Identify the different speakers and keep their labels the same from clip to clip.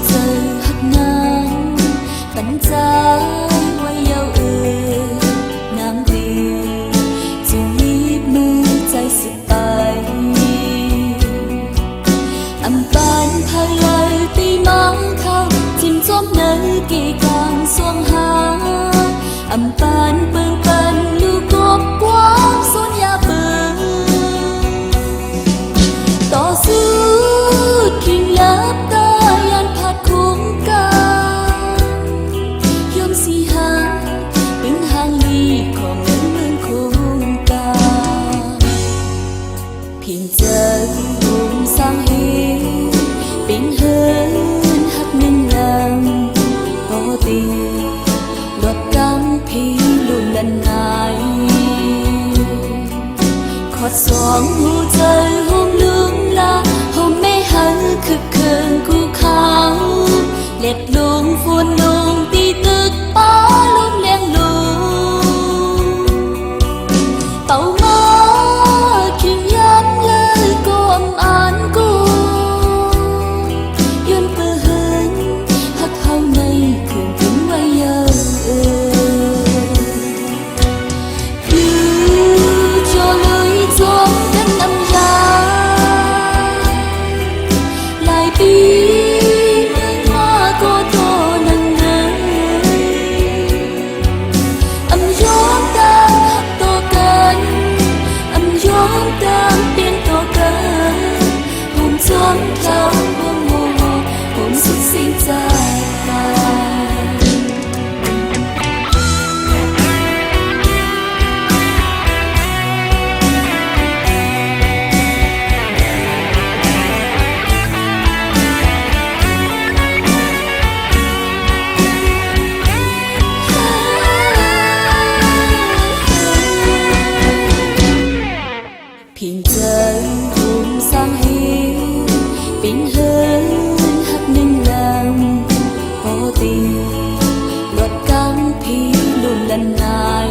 Speaker 1: giờ hắt ngang bắn ra quay yêu nàng vì dù nghĩ mưaใจสุดไปอำปานพาเลยตีมังเขาจิ้มจอมเนยกี่กางสวงหาอำปานเปิงปันลูกกบกว้างสุนยาเปิงต่อสู้คิงลับตายันผัดคุ้มกายอมสีหางเป็นหางลีของเงินเมืองคุ้มกาเพียงเจอบุญสร้างเหตุเป็นเฮินหักหนึ่งลำพอตีหลดกังพีลุ่มลันนายขอดสองหูใจห่มลืมลาห่มไม่หันคึกเคินกูเขาเล็ดลุงฝุ่นลุงตีตึกป้าลุ่มเลี้ยงลุงเป่ามาคิงย้ำเลยก็อำอ่านกูย้อนเปื้อนหักเฮาในคืนถึงไว้เยอะcho lưới gió đất âm giá lại bi nước hoa cô tô nâng nâng âm gió đang hấp tô cơn âm gió đang biến tô cơn hôm gió theo hôm mùa hôm xuất sinh dài dàiเพียงเจอบุญสร้างเหตุเป็นเฮินหักหนึ่งลำพอตีหลดกังพีลุ่มลันนาย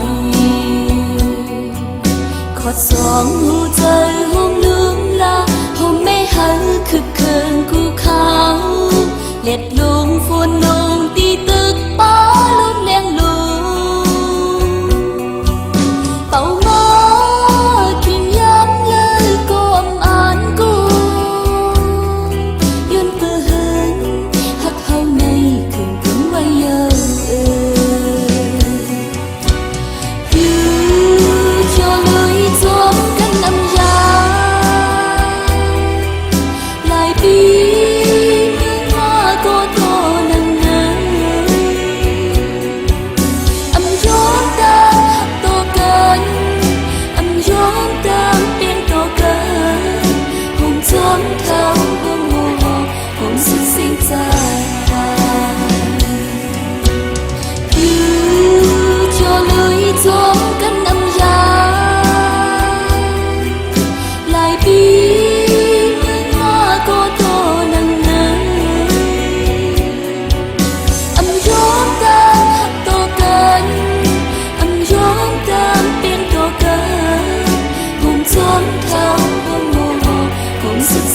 Speaker 1: ขอดสองหูใจห่มลืมลาห่มไม่หันคึกเคินกูเขาเล็ดลุงฝุ่นลุงตีตึกป้าลุ่มเลี้ยงลุงเป่ามาคิงย้ำเลยก็อำอ่านกูย้อนเปื้อนหักเฮาในคืนถึงไว้เยอะcho lưới gió cánh âm giá lại bi nước hoa cô tô nâng nâng âm gió đang hấp tô cơn âm gió đang biến tô cơn hôm gió theo hôm mùa hôm xuất sinh dài cho lưới gió cánh âm giá lại bi nước hoa cô tô nâng nâng âm gió đang hấp tô cơn âm gió đang biến tô cơn hôm gió theo hôm mùa hôm xuất